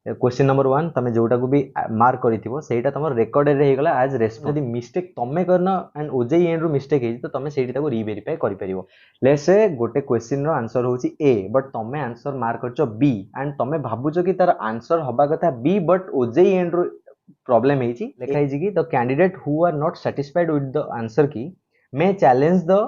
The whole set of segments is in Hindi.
क्वेश्चन नंबर 1 तुम जोटा को भी मार्क करिथिबो सेटा तुम रेकॉर्डेड रे हेगला एज रेस्पॉन्स यदि मिस्टेक तमे करना एंड ओजेई एंड रो मिस्टेक हे तो तुम सेठी ताको रीवेरीफाई करि परिबो। लेट्स से गोटे क्वेश्चन रो आंसर होची ए बट तुम आंसर मार्क करछो बी एंड तुम भाबुचो कि तार आंसर हबा कथा बी बट ओजेई एंड रो प्रॉब्लम हेची लेखा हेची कि the candidate who are not satisfied with the answer key may challenge the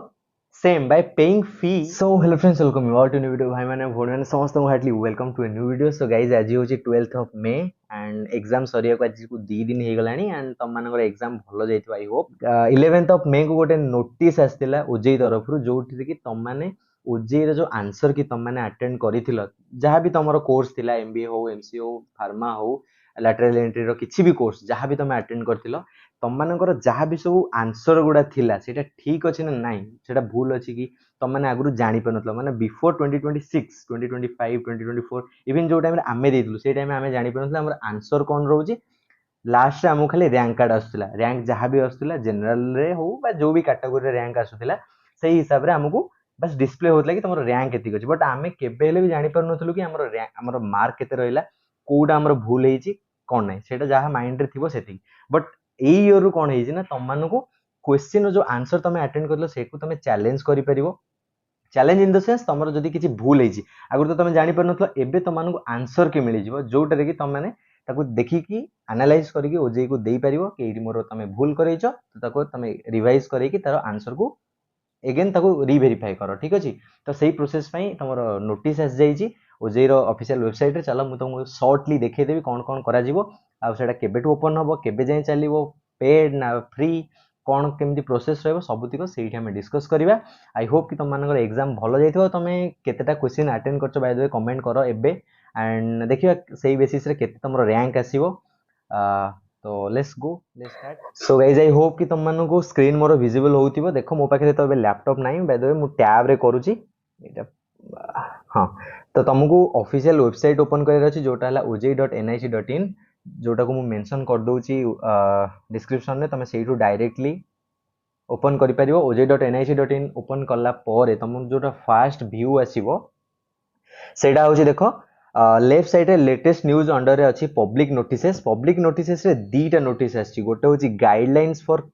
same by paying fee. So hello friends, welcome you all to new video. भाई मैंने भोर मैंने समस्त को heartily welcome to a new video. So guys आज होची 12th of May and exam सरिया को आज को 2 दिन हे गलानी एंड तम मानकर एग्जाम भलो जाइतो I hope. 11th of May को गोटे नोटिस आस्तिला ओजेई तरफ रु जोठी कि तम माने ओजेई रो जो आंसर की तम माने अटेंड करिथिलो जहां भी तमरो कोर्स थिला एमबीए हो एमसीए हो फार्मा हो लैटरल एंट्री रो किछि भी कोर्स जहां भी तमे अटेंड करथिलो तम मानकर जहां भी सब आंसर गुडा थिला सेटा ठीक अछि ना नाही सेटा भूल अछि कि तम माने आगुरु जानि पनतलो माने बिफोर 2026 2025 2024 इवन जो टाइम रे आमे देइतलु से टाइम आमे जानि पनतलो हमर आंसर कोन रहउची लास्ट रे हमु खाली रैंक कार्ड आसुतला रैंक जहां भी आसुतला जनरल रे हो बा जो भी कैटेगरी रे रैंक आसुतला सेही हिसाब रे हमकु बस डिस्प्ले होतला कि तमरो रैंक केति अछि बट आमे केबे हेले भी जानि परनथलु कि हमरो रैंक हमरो मार्क केते रहिला कोडा हमरो भूल हेची कोन नै सेटा जहां माइंड रे थिबो सेति बट एई इयर रु कोन हेची ना तम मानको क्वेश्चन जो आंसर तमे अटेंड करलो सेकु तमे चैलेंज करि परिबो चैलेंज इन द सेंस तमरो जदी किछि भूल हेची अगर तो तमे जानि परनथलो एबे तमानको आंसर के मिलि जिवो जोटा रे कि तम माने ताको देखि कि एनालाइज करि कि ओजेई को देई परिबो कि एडी मोर तमे भूल करैछो तो ताको तमे रिवाइज करै कि तार आंसर को एगेन ताको रीवेरीफाई करो ठीक अछि तो सेही प्रोसेस पई तमरो नोटिस आस जाईची ओजेई रो ऑफिशियल वेबसाइट रे चलो मु तुमको शॉर्टली देखै देबी कोन कोन करा जिवो आ सेटा केबेटू ओपन हबो केबे जाय चलिवो पेड ना फ्री कोन केमदी प्रोसेस रहबो सबुतिको सेही हम डिस्कस करिवा आई होप कि तुम मानकर एग्जाम भलो जाइथिबो तमे केतेटा क्वेश्चन अटेंड करछो बाय द वे कमेंट करो एबे एंड देखिबा सेही बेसिस रे केते तमरो रैंक आसीबो तो let's go let's start. So guys I hope कि तुम मानको स्क्रीन मोर विजिबल होउथिबो देखो मो पाखे तो एबे लैपटॉप नाही बाय द वे मु टैब रे करूची एटा हां तो तुमको ऑफिशियल वेबसाइट ओपन करर अछि जोटा हला oj.nic.in जोटा को मु मेंशन कर दोची डिस्क्रिप्शन में तमे सेही डायरेक्टली ओपन करि परिबो oj.nic.in ओपन करला परे तुम जोटा फास्ट व्यू आसीबो सेटा होची देखो लेफ्ट साइड रे लेटेस्ट न्यूज अंडर रे अछि पब्लिक नोटिसेस रे दीटा नोटिस आछि गोटे होची गाइडलाइंस फॉर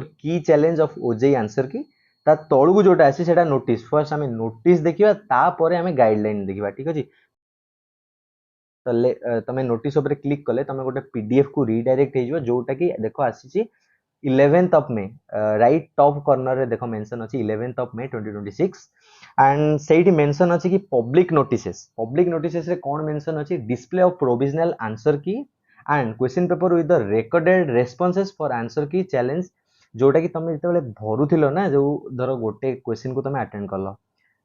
की चैलेंज ऑफ ओजेई आंसर की ता तळगु जोटा आछि सेटा नोटिस फर्स्ट हमें नोटिस देखिबा ता परे हमें गाइडलाइन देखिबा ठीक अछि तो तमे नोटिस ऊपर क्लिक कले तमे गोटे पीडीएफ को रीडायरेक्ट हे जिवो जोटा की देखो आसी 11th of May right top corner रे देखो मेंशन अछि 11th of May 2026 and Sethi mention अछि कि पब्लिक नोटिसेस रे कोन मेंशन अछि डिस्प्ले ऑफ प्रोविजनल आंसर की and question paper with the recorded responses for answer की चैलेंज जोटा की तमे जते भरुथिलो ना जो धरो गोटे क्वेश्चन को तमे अटेंड करलो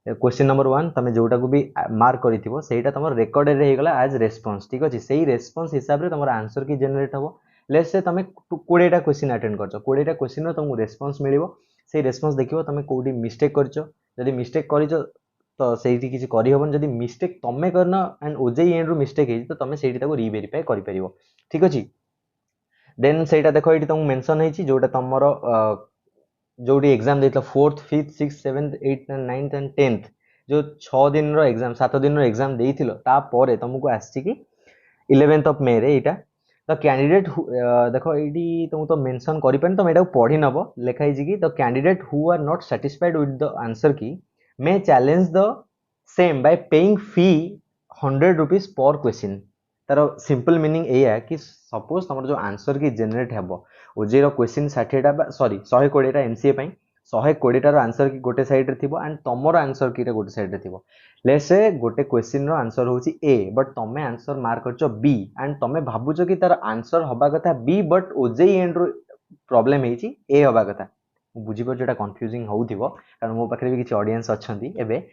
क्वेश्चन नंबर 1 तमे जोटा को भी मार्क करिथिबो सेटा तमर रेकॉर्डेड रे हेगला एज रेस्पोंस ठीक अछि सेही रेस्पोंस हिसाब रे तमर आंसर की जनरेट हबो लेट्स से तमे 20 टा क्वेश्चन अटेंड करछो 20 टा क्वेश्चन रो तमु रेस्पोंस मिलिबो सेही रेस्पोंस देखिबो तमे कोडी मिस्टेक करछो जदी मिस्टेक करिछो तो सेही किछि करि हबन जदी मिस्टेक तमे करना एंड ओजेई एंड रो मिस्टेक हे तो तमे सेही ताको रीवेरीफाई करि परिबो ठीक अछि देन सेटा देखो एटी तमु मेंशन हेछि जोटा तमरो जोडी exam देतला 4th 5th 6th 7th 8th and 9th and 10th जो 6 दिन रो एग्जाम 7 दिन रो एग्जाम देइथिलो ता परे तुमको आछि कि 11th ऑफ मे रे एटा द कैंडिडेट देखो एडी तुम तो मेंशन करि पन तो एटा पढि नबो लेखा हिजि कि the candidate who are not satisfied with the answer key may challenge the same by paying fee 100 rupees per question तार सिंपल मीनिंग एया कि सपोज तमर जो आंसर की जनरेट हेबो ओजे रो क्वेश्चन 60 टा सॉरी 120 टा एमसीए पई 120 टा रो आंसर की गोटे साइड रे थिबो एंड तमरो आंसर की रे गोटे साइड रे थिबो लेट्स से गोटे क्वेश्चन रो आंसर होची ए बट तमे आंसर मार्क करछो बी एंड तमे भाबुचो कि तार आंसर हबा कथा बी बट ओजेई एंड रो प्रॉब्लम हेची ए हबा कथा बुझी पर जेटा कंफ्यूजिंग होउथिबो कारण मो पाखरे भी किछ ऑडियंस अछंती एबे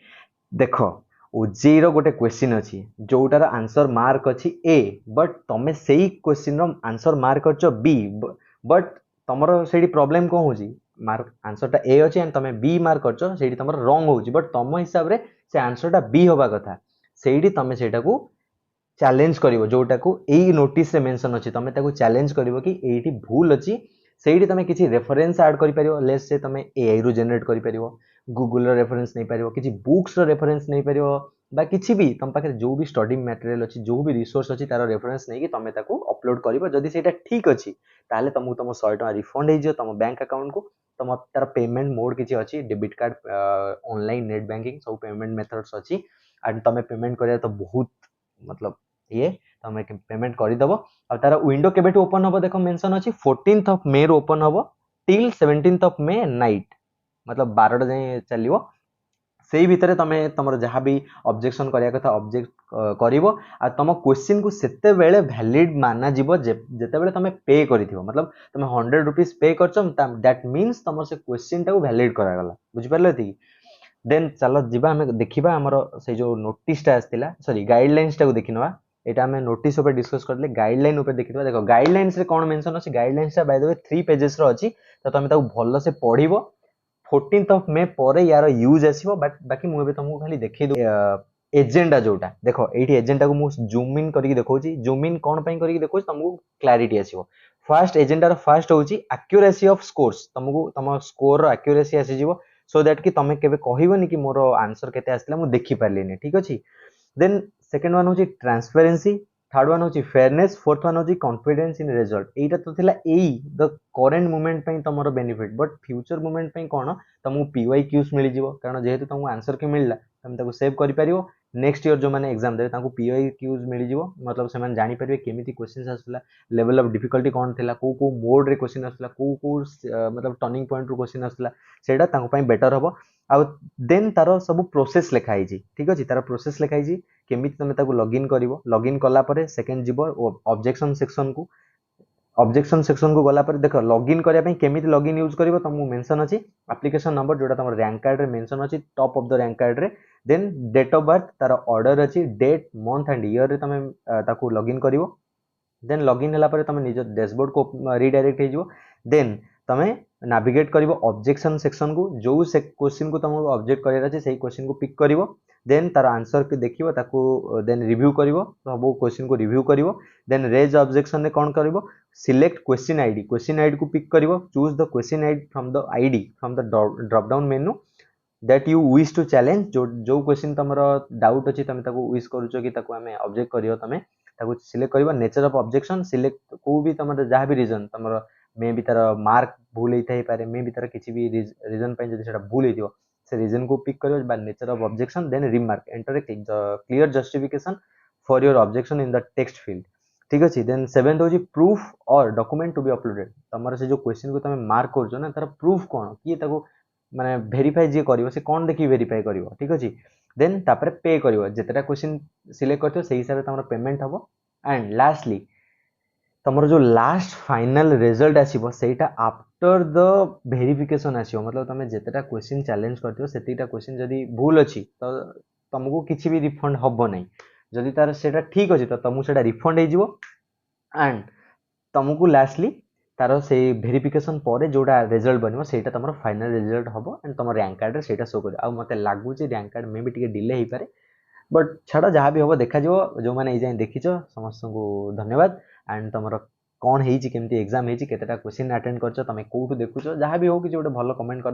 देखो ओजेई रो गोटे क्वेश्चन अछि जोटार आंसर मार्क अछि ए बट तमे सेही क्वेश्चन रो आंसर मार्क करछो बी बट तमरो सेठी प्रॉब्लम को होची मार्क आंसर टा ए अछि एंड तमे बी मार्क करछो सेठी तमरो रॉन्ग होची बट तम हिसाब रे से आंसर टा बी होबा कथा सेठी तमे सेटा को चैलेंज करिवो जोटा को एई नोटिस रे मेंशन अछि तमे ताको चैलेंज करिवो कि एठी भूल अछि सेठी तमे किछि रेफरेंस ऐड करि परिवो लेट्स से तमे एआई रो जनरेट करि परिवो गूगल रेफरेंस नहीं पारिबो, किछि बुक्स रो रेफरेंस नहीं पारिबो, बा किछि भी तम पाखे जो भी स्टडी मटेरियल अछि, जो भी रिसोर्स अछि तार रेफरेंस नहीं कि तमे ताको अपलोड करिवो। जदि सेटा ठीक अछि ताले तुमको तुम 100 टका रिफंड हे जो तुम बैंक अकाउंट को। तुम तार पेमेंट मोड किछि अछि, debit card, online net banking सब पेमेंट मेथड्स अछि। एंड तमे पेमेंट करिया तो बहुत मतलब ये तमे पेमेंट करि दबो। आ तार विंडो केबेटू ओपन हबो देखो मेंशन अछि 14th ऑफ मे रो ओपन हबो till 17th of May night, मतलब 12 टा जाय चलिवो। सेई भितरे तमे तमर जहाँ भी ऑब्जेक्शन करिया कथा ऑब्जेक्ट करिवो। आ तम क्वेश्चन को सेते बेले वैलिड माना जिवो जेते बेले तमे पे करिथिवो, मतलब तमे 100 रुपीस पे करछो दैट मीन्स तमर से क्वेश्चन टाको वैलिड करा गला। बुझि परले ती। देन चलो जिबा हमें देखिबा हमर से जो नोटिस टा आस्तिला, सॉरी गाइडलाइंस टाको देखिनवा। एटा हमें नोटिस ऊपर डिस्कस करले, गाइडलाइन ऊपर देखिबा। देखो गाइडलाइंस रे कोन मेंशन अछि, गाइडलाइंस टा बाय द वे 3 पेजेस रो अछि, तो तमे ताको भलो से पढिबो। 14th ऑफ मे पर यार यूज आसीबो, बट बाकी मु एबे तुमको खाली देखै दो एजेंडा जोटा। देखो एठी एजेंडा को मु जूम इन करके देखौची, जूम इन कोन पई करके देखौची तुमको clarity आसीबो। First agenda row first होची एक्यूरेसी ऑफ स्कोर्स, तुमको तुम स्कोर रो एक्यूरेसी आसी जिवो, सो दैट कि तमे केबे कहिबोनी कि मोर आंसर केते आसला मु देखि पारलिनी। ठीक अछि। देन सेकंड वन होची ट्रांसपेरेंसी, थर्ड वन होची फेयरनेस, फोर्थ वन होची कॉन्फिडेंस इन रिजल्ट। एटा तो थिला एई द करंट मोमेंट पई तमरो बेनिफिट, बट फ्यूचर मोमेंट पई कोन तुमको पीवाई क्यूज मिल जिवो, कारण जेहेतु तुमको आंसर के मिलला तुम ताको सेव करि परिवो। नेक्स्ट ईयर जो माने एग्जाम देबे ताको पीवाई क्यूज मिल जिवो, मतलब से माने जानि परिबे केमिति क्वेश्चंस आसला, लेवल ऑफ डिफिकल्टी कोन थिला, को मोड रे क्वेश्चन आसला, को मतलब टर्निंग पॉइंट रो क्वेश्चन आसला, सेटा ताको पई बेटर हबो। आ देन तारो सब प्रोसेस लिखा हिची। ठीक अछि, तारो प्रोसेस लिखा हिची केमिति तमे ताको लॉगिन करिवो। लॉगिन कला परे सेकंड जिवो ऑब्जेक्शन सेक्शन को। ऑब्जेक्शन सेक्शन को गला पर देखो लॉगिन करिया पई केमिति लॉगिन यूज करिवो तुमको मेंशन अछि। एप्लीकेशन नंबर जोटा तुम रैंक कार्ड रे मेंशन अछि top of the rank card रे। देन डेट ऑफ बर्थ तार ऑर्डर अछि, डेट मंथ एंड ईयर रे तमे ताको लॉगिन करिवो। देन लॉगिन होला पर तमे निज डैशबोर्ड को रीडायरेक्ट हे जिवो। देन तमे नाविगेट करिवो ऑब्जेक्शन सेक्शन को, जो से क्वेश्चन को तुमको ऑब्जेक्ट करिया अछि सेही क्वेश्चन को पिक करिवो। देन तार आंसर के देखिवो ताको, देन रिव्यू करिवो, सब क्वेश्चन को रिव्यू करिवो। देन रेज ऑब्जेक्शन ने कोन करिवो, select question ID, question ID को पिक करिवो, choose the question ID from the ID from the drop down menu that you wish to challenge. जो क्वेश्चन तमरो डाउट अछि तमे ताको विश करूछो कि ताको हमें ऑब्जेक्ट करियो, तमे ताको सिलेक्ट करिवो। नेचर ऑफ ऑब्जेक्शन सिलेक्ट को भी तमरो जहाँ भी रीजन तमरो मे भी तार मार्क भूल हेइ थाइ पारे, मे भी तार किछि भी रीजन पई जदि सेटा भूल हेतियो से रीजन को पिक करियो बा nature of objection. Then remark enter a clear justification for your objection in the text field. ठीक अछि। देन सेवेंथ होची प्रूफ और डॉक्यूमेंट टू बी अपलोडेड। तमरो से जो क्वेश्चन को तमे मार्क करछो ना तार प्रूफ कोन कि ताको माने वेरीफाई जे करिवो से कोन देखि वेरीफाई करिवो। ठीक अछि। देन तापर पे करिवो, जेतेटा क्वेश्चन सिलेक्ट करथियो सेही हिसाब रे तमरो पेमेंट हबो। एंड लास्टली तमरो जो लास्ट फाइनल रिजल्ट आसीबो सेटा आफ्टर द वेरिफिकेशन आसीबो, मतलब तमे जेतेटा क्वेश्चन चैलेंज करथियो सेतिटा क्वेश्चन जदि भूल अछि तो तुमको किछि भी रिफंड हबो नै। जदि तार सेटा ठीक अछि तो तुमको सेटा रिफंड हे जिवो। एंड तुमको लास्टली तार से वेरिफिकेशन पर जोटा रिजल्ट बनिवो सेटा तमरो फाइनल रिजल्ट हबो। एंड तमरो रैंक कार्ड रे सेटा शो करियो। आ मते लागु जे रैंक कार्ड मे भी टिके डिले हेइ पारे, बट छाड़ जहाँ भी हम देखा जो मैंने ये देखीच समस्त को धन्यवाद। एंड तुम कौन है केमती एग्जाम है केतेटा क्वेश्चन अटेंड कर तुम कौटू देखुच जहाँ भी हो कि गोटे भल कमेंट कर।